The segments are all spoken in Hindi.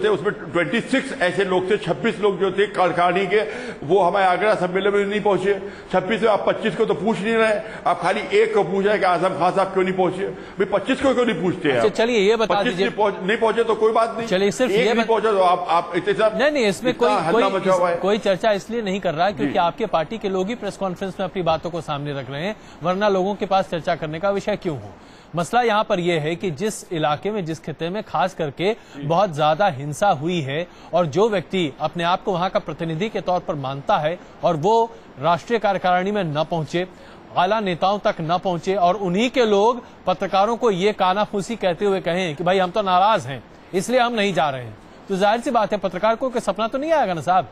थे उसमें 26 ऐसे लोग थे, 26 लोग जो थे कहानी के, वो हमारे आगरा सम्मेलन में नहीं पहुंचे। 26 में आप 25 को तो पूछ नहीं रहे, आप खाली एक को पूछ रहे कि आजम खान साहब क्यों नहीं पहुंचे। भाई 25 को क्यों नहीं पूछते हैं? चलिए ये बता दीजिए, नहीं पहुंचे तो कोई बात नहीं, चलिए सिर्फ ये नहीं पहुंचा तो आप इतना नहीं, इसमें कोई चर्चा इसलिए नहीं कर रहा है क्योंकि आपके पार्टी के लोग ही प्रेस कॉन्फ्रेंस में अपनी बातों को सामने रख रहे हैं, वरना लोगों के पास चर्चा करने का विषय क्यों हो। मसला यहाँ पर यह है कि जिस इलाके में, जिस खिते में खास करके बहुत ज्यादा हिंसा हुई है और जो व्यक्ति अपने आप को वहां का प्रतिनिधि के तौर पर मानता है और वो राष्ट्रीय कार्यकारिणी में न पहुंचे, आला नेताओं तक न पहुंचे और उन्हीं के लोग पत्रकारों को ये कानाफूसी कहते हुए कहें कि भाई हम तो नाराज हैं इसलिए हम नहीं जा रहे हैं, तो जाहिर सी बात है पत्रकार को सपना तो नहीं आएगा ना साहब।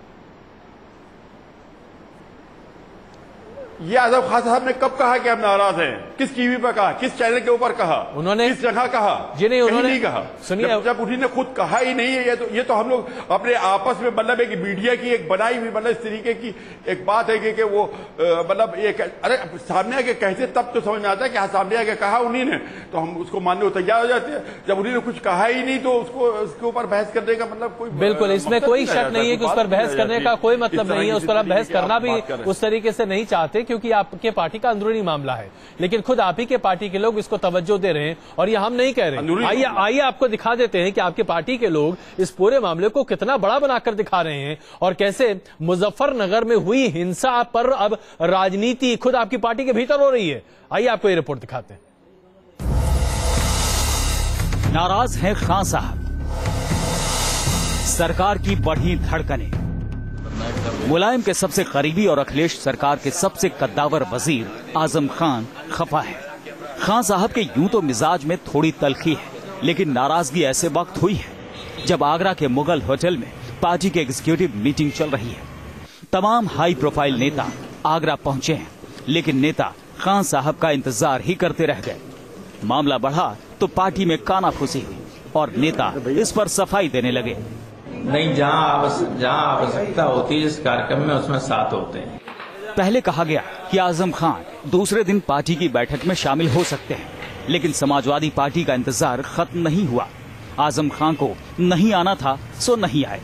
ये आजम खान साहब ने कब कहा कि हम नाराज हैं? किस टीवी पर कहा, किस चैनल के ऊपर कहा, उन्होंने किस जगह कहा? जी नहीं, उन्होंने नहीं कहा। सुनिए, जब उन्होंने खुद कहा ही नहीं है, ये तो हम लोग अपने आपस में मतलब एक मीडिया की एक बनाई हुई मतलब इस तरीके की एक बात है कि वो मतलब एक अरे सामने आके कहते तब तो समझ में आता है कि हाँ सामने आके कहा उन्हीं ने, तो हम उसको मानने को तैयार हो जाते हैं। जब उन्होंने कुछ कहा ही नहीं तो उसके ऊपर बहस करने का मतलब कोई बिल्कुल इसमें कोई शक नहीं है कि उस पर बहस करने का कोई मतलब नहीं है, उस पर आप बहस करना भी उस तरीके से नहीं चाहते क्योंकि आपके पार्टी का अंदरूनी मामला है, लेकिन खुद आप ही के पार्टी के लोग इसको तवज्जो दे रहे हैं और ये हम नहीं कह रहे। आइए आपको दिखा देते हैं कि आपके पार्टी के लोग इस पूरे मामले को कितना बड़ा बनाकर दिखा रहे हैं और कैसे मुजफ्फरनगर में हुई हिंसा पर अब राजनीति खुद आपकी पार्टी के भीतर हो रही है। आइए आपको ये रिपोर्ट दिखाते हैं। नाराज हैं खान साहब, सरकार की बढ़ी धड़कनें। मुलायम के सबसे करीबी और अखिलेश सरकार के सबसे कद्दावर वजीर आजम खान खफा है। खान साहब के यूं तो मिजाज में थोड़ी तलखी है, लेकिन नाराजगी ऐसे वक्त हुई है जब आगरा के मुगल होटल में पार्टी की एग्जीक्यूटिव मीटिंग चल रही है। तमाम हाई प्रोफाइल नेता आगरा पहुंचे हैं, लेकिन नेता खान साहब का इंतजार ही करते रह गए। मामला बढ़ा तो पार्टी में कानाफूसी हुई और नेता इस पर सफाई देने लगे। नहीं, जहां आवश्यकता होती है इस कार्यक्रम में उसमें साथ होते हैं। पहले कहा गया कि आजम खान दूसरे दिन पार्टी की बैठक में शामिल हो सकते हैं, लेकिन समाजवादी पार्टी का इंतजार खत्म नहीं हुआ। आजम खान को नहीं आना था सो नहीं आए।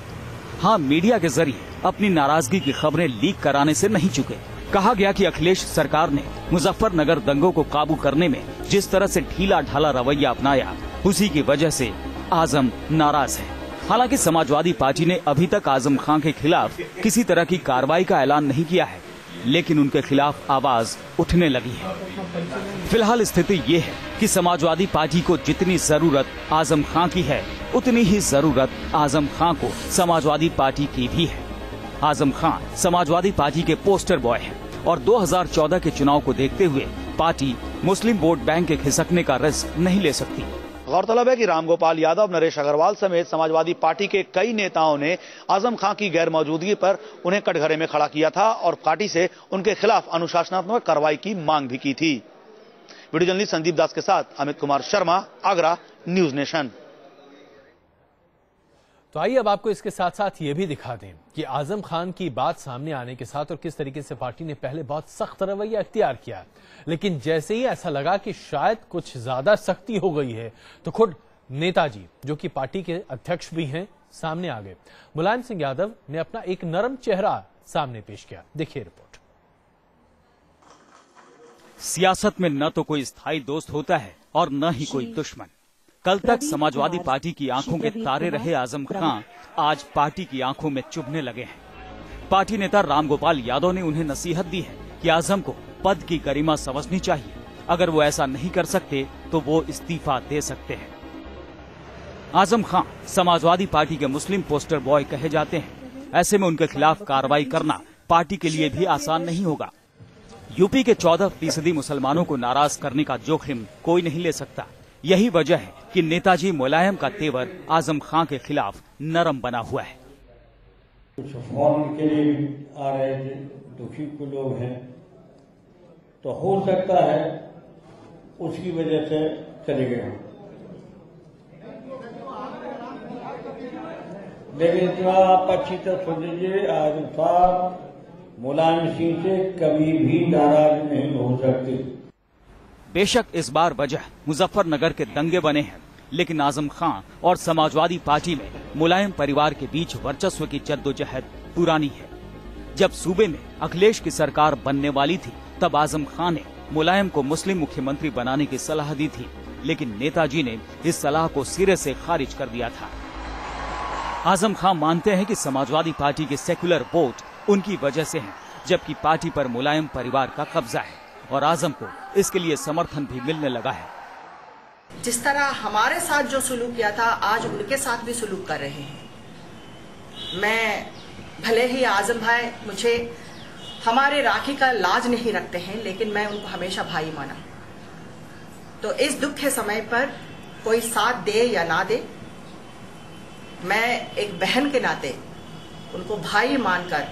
हाँ, मीडिया के जरिए अपनी नाराजगी की खबरें लीक कराने से नहीं चुके। कहा गया कि अखिलेश सरकार ने मुजफ्फरनगर दंगों को काबू करने में जिस तरह से ढीला ढाला रवैया अपनाया, उसी की वजह से आजम नाराज है। हालांकि समाजवादी पार्टी ने अभी तक आजम खान के खिलाफ किसी तरह की कार्रवाई का ऐलान नहीं किया है, लेकिन उनके खिलाफ आवाज उठने लगी है। फिलहाल स्थिति ये है कि समाजवादी पार्टी को जितनी जरूरत आजम खान की है, उतनी ही जरूरत आजम खान को समाजवादी पार्टी की भी है। आजम खान समाजवादी पार्टी के पोस्टर बॉय हैं और 2014 के चुनाव को देखते हुए पार्टी मुस्लिम वोट बैंक के खिसकने का रिस्क नहीं ले सकती। गौरतलब है कि रामगोपाल यादव, नरेश अग्रवाल समेत समाजवादी पार्टी के कई नेताओं ने आजम खान की गैर मौजूदगी पर उन्हें कटघरे में खड़ा किया था और पार्टी से उनके खिलाफ अनुशासनात्मक कार्रवाई की मांग भी की थी। वीडियो जर्नलिस्ट संदीप दास के साथ अमित कुमार शर्मा, आगरा, न्यूज नेशन। तो आइए अब आपको इसके साथ साथ ये भी दिखा दें कि आजम खान की बात सामने आने के साथ और किस तरीके से पार्टी ने पहले बहुत सख्त रवैया इख्तियार किया, लेकिन जैसे ही ऐसा लगा कि शायद कुछ ज्यादा सख्ती हो गई है तो खुद नेताजी, जो कि पार्टी के अध्यक्ष भी हैं, सामने आ गए। मुलायम सिंह यादव ने अपना एक नरम चेहरा सामने पेश किया। देखिए रिपोर्ट। सियासत में न तो कोई स्थायी दोस्त होता है और न ही कोई दुश्मन। कल तक समाजवादी पार्टी की आंखों के तारे रहे आजम खान आज पार्टी की आंखों में चुभने लगे हैं। पार्टी नेता रामगोपाल यादव ने उन्हें नसीहत दी है कि आजम को पद की गरिमा समझनी चाहिए। अगर वो ऐसा नहीं कर सकते तो वो इस्तीफा दे सकते हैं। आजम खान समाजवादी पार्टी के मुस्लिम पोस्टर बॉय कहे जाते हैं। ऐसे में उनके खिलाफ कार्रवाई करना पार्टी के लिए भी आसान नहीं होगा। यूपी के 14% मुसलमानों को नाराज करने का जोखिम कोई नहीं ले सकता। यही वजह है कि नेताजी मुलायम का तेवर आजम खान के खिलाफ नरम बना हुआ है। कुछ फोन के लिए आ रहे थे, दुखी को लोग हैं, तो हो सकता है उसकी वजह से चले गए हम। लेकिन इतना आप अच्छी तरह सोच लीजिए, आजम साहब मुलायम सिंह से कभी भी नाराज नहीं हो सकते। बेशक इस बार वजह मुजफ्फरनगर के दंगे बने हैं, लेकिन आजम खान और समाजवादी पार्टी में मुलायम परिवार के बीच वर्चस्व की जद्दोजहद पुरानी है। जब सूबे में अखिलेश की सरकार बनने वाली थी तब आजम खान ने मुलायम को मुस्लिम मुख्यमंत्री बनाने की सलाह दी थी, लेकिन नेताजी ने इस सलाह को सिरे से खारिज कर दिया था। आजम खान मानते हैं कि समाजवादी पार्टी के सेक्युलर वोट उनकी वजह से हैं, जबकि पार्टी पर मुलायम परिवार का कब्जा है और आजम को इसके लिए समर्थन भी मिलने लगा है। जिस तरह हमारे साथ जो सुलूक किया था आज उनके साथ भी सुलूक कर रहे हैं। मैं भले ही आजम भाई मुझे हमारे राखी का लाज नहीं रखते हैं, लेकिन मैं उनको हमेशा भाई माना। तो इस दुख के समय पर कोई साथ दे या ना दे, मैं एक बहन के नाते उनको भाई मानकर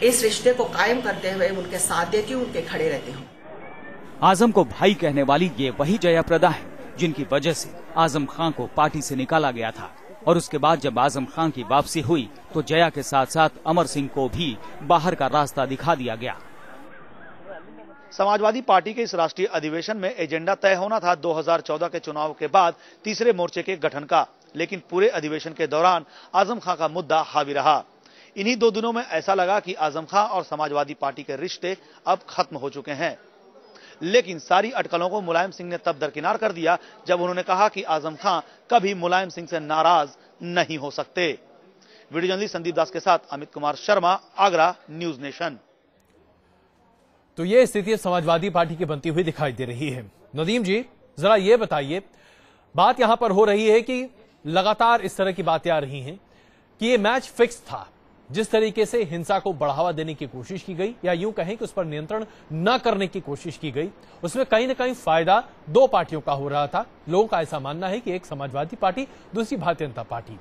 इस रिश्ते को कायम करते हुए उनके साथ देती हूँ, उनके खड़े रहती हूँ। आजम को भाई कहने वाली ये वही जया प्रदा है जिनकी वजह से आजम खान को पार्टी से निकाला गया था, और उसके बाद जब आजम खान की वापसी हुई तो जया के साथ साथ अमर सिंह को भी बाहर का रास्ता दिखा दिया गया। समाजवादी पार्टी के इस राष्ट्रीय अधिवेशन में एजेंडा तय होना था 2014 के चुनाव के बाद तीसरे मोर्चे के गठन का, लेकिन पूरे अधिवेशन के दौरान आजम खान का मुद्दा हावी रहा। इन्हीं 2 दिनों में ऐसा लगा कि आजम खान और समाजवादी पार्टी के रिश्ते अब खत्म हो चुके हैं, लेकिन सारी अटकलों को मुलायम सिंह ने तब दरकिनार कर दिया जब उन्होंने कहा कि आजम खान कभी मुलायम सिंह से नाराज नहीं हो सकते। वीडियो जर्नलिस्ट संदीप दास के साथ अमित कुमार शर्मा, आगरा, न्यूज नेशन। तो ये स्थिति समाजवादी पार्टी की बनती हुई दिखाई दे रही है। नदीम जी, जरा ये बताइए, बात यहां पर हो रही है कि लगातार इस तरह की बातें आ रही हैं कि ये मैच फिक्स था। जिस तरीके से हिंसा को बढ़ावा देने की कोशिश की गई, या यूं कहें कि उस पर नियंत्रण न करने की कोशिश की गई, उसमें कहीं ना कहीं फायदा 2 पार्टियों का हो रहा था। लोगों का ऐसा मानना है कि एक समाजवादी पार्टी, दूसरी भारतीय जनता पार्टी।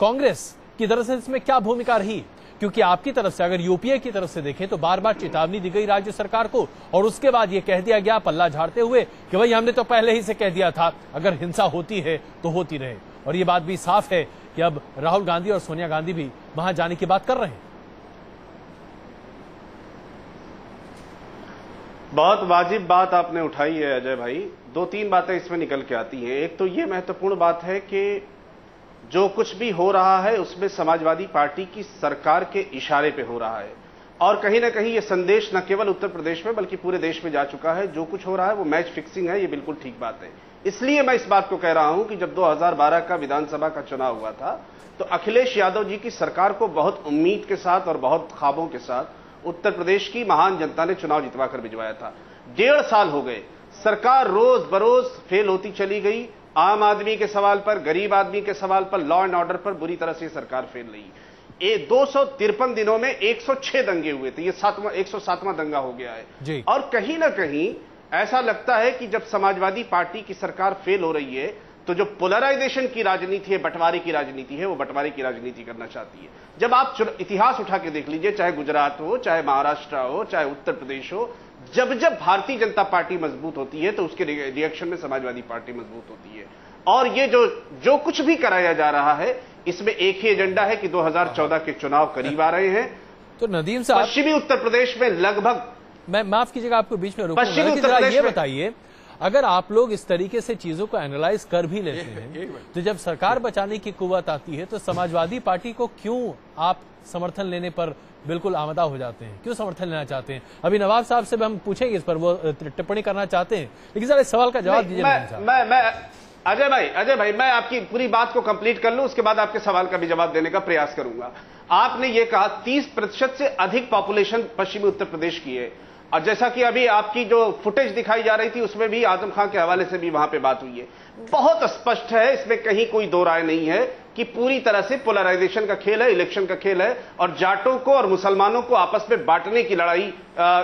कांग्रेस की तरफ से इसमें क्या भूमिका रही? क्योंकि आपकी तरफ से, अगर यूपीए की तरफ से देखें तो बार बार चेतावनी दी गई राज्य सरकार को, और उसके बाद यह कह दिया गया पल्ला झाड़ते हुए कि भाई हमने तो पहले ही से कह दिया था अगर हिंसा होती है तो होती रहे। और यह बात भी साफ है कि अब राहुल गांधी और सोनिया गांधी भी वहां जाने की बात कर रहे हैं। बहुत वाजिब बात आपने उठाई है अजय भाई। 2-3 बातें इसमें निकल के आती हैं। एक तो ये महत्वपूर्ण बात है कि जो कुछ भी हो रहा है उसमें समाजवादी पार्टी की सरकार के इशारे पे हो रहा है, और कहीं ना कहीं ये संदेश न केवल उत्तर प्रदेश में बल्कि पूरे देश में जा चुका है। जो कुछ हो रहा है वो मैच फिक्सिंग है, ये बिल्कुल ठीक बात है। इसलिए मैं इस बात को कह रहा हूं कि जब 2012 का विधानसभा का चुनाव हुआ था तो अखिलेश यादव जी की सरकार को बहुत उम्मीद के साथ और बहुत ख्वाबों के साथ उत्तर प्रदेश की महान जनता ने चुनाव जितवा कर भिजवाया था। 1.5 साल हो गए, सरकार रोज बरोज फेल होती चली गई। आम आदमी के सवाल पर, गरीब आदमी के सवाल पर, लॉ एंड ऑर्डर पर बुरी तरह से सरकार फेल रही। ये 253 दिनों में 106 दंगे हुए थे, ये 107वां दंगा हो गया है। और कहीं ना कहीं ऐसा लगता है कि जब समाजवादी पार्टी की सरकार फेल हो रही है तो जो पोलराइजेशन की राजनीति है, बंटवारे की राजनीति है, वो बंटवारे की राजनीति करना चाहती है। जब आप इतिहास उठा के देख लीजिए, चाहे गुजरात हो, चाहे महाराष्ट्र हो, चाहे उत्तर प्रदेश हो, जब जब भारतीय जनता पार्टी मजबूत होती है तो उसके रिएक्शन में समाजवादी पार्टी मजबूत होती है। और ये जो कुछ भी कराया जा रहा है इसमें एक ही एजेंडा है कि 2014 के चुनाव करीब आ रहे हैं। तो नदीम साहब, पश्चिमी उत्तर प्रदेश में लगभग, मैं माफ कीजिएगा आपको बीच में रोकूंगा, ये बताइए, अगर आप लोग इस तरीके से चीजों को एनालाइज कर भी लेते हैं तो जब सरकार बचाने की कुव्वत आती है तो समाजवादी पार्टी को क्यों आप समर्थन लेने पर बिल्कुल आमदा हो जाते हैं? क्यों समर्थन लेना चाहते हैं? अभी नवाब साहब से भी हम पूछेंगे इस पर, वो टिप्पणी करना चाहते हैं, लेकिन सर इस सवाल का जवाब दीजिए। अजय भाई मैं आपकी पूरी बात को कंप्लीट कर लूं, उसके बाद आपके सवाल का भी जवाब देने का प्रयास करूंगा। आपने ये कहा 30% से अधिक पॉपुलेशन पश्चिमी उत्तर प्रदेश की है, और जैसा कि अभी आपकी जो फुटेज दिखाई जा रही थी उसमें भी आजम खान के हवाले से भी वहां पे बात हुई है। बहुत स्पष्ट है, इसमें कहीं कोई दो राय नहीं है कि पूरी तरह से पोलराइजेशन का खेल है, इलेक्शन का खेल है, और जाटों को और मुसलमानों को आपस में बांटने की लड़ाई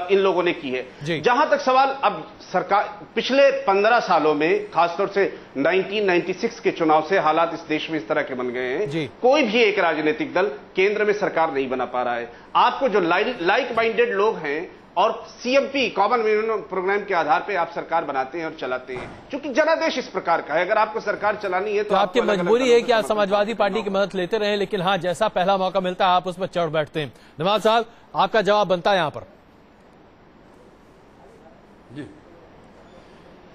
इन लोगों ने की है। जहां तक सवाल, अब सरकार पिछले 15 सालों में, खासतौर से 1996 के चुनाव से हालात इस देश में इस तरह के बन गए हैं, कोई भी एक राजनीतिक दल केंद्र में सरकार नहीं बना पा रहा है। आपको जो लाइक माइंडेड लोग हैं और सीएमपी कॉमन मिनिमम प्रोग्राम के आधार पे आप सरकार बनाते हैं और चलाते हैं, क्योंकि जनादेश इस प्रकार का है। अगर आपको सरकार चलानी है तो आपकी मजबूरी है कि आप समाजवादी पार्टी की मदद लेते रहे, लेकिन हाँ, जैसा पहला मौका मिलता है आप उस पर चढ़ बैठते हैं। नवाब साहब, आपका जवाब बनता है यहां पर। जी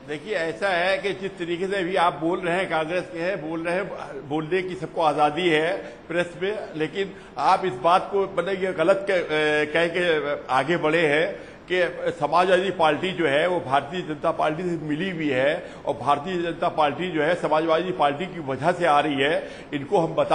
देखिए, ऐसा है कि जिस तरीके से भी आप बोल रहे हैं, कांग्रेस के हैं, बोल रहे हैं, बोलने की सबको आज़ादी है प्रेस में, लेकिन आप इस बात को मतलब ये गलत कह के आगे बढ़े हैं कि समाजवादी पार्टी जो है वो भारतीय जनता पार्टी से मिली हुई है और भारतीय जनता पार्टी जो है समाजवादी पार्टी की वजह से आ रही है। इनको हम बता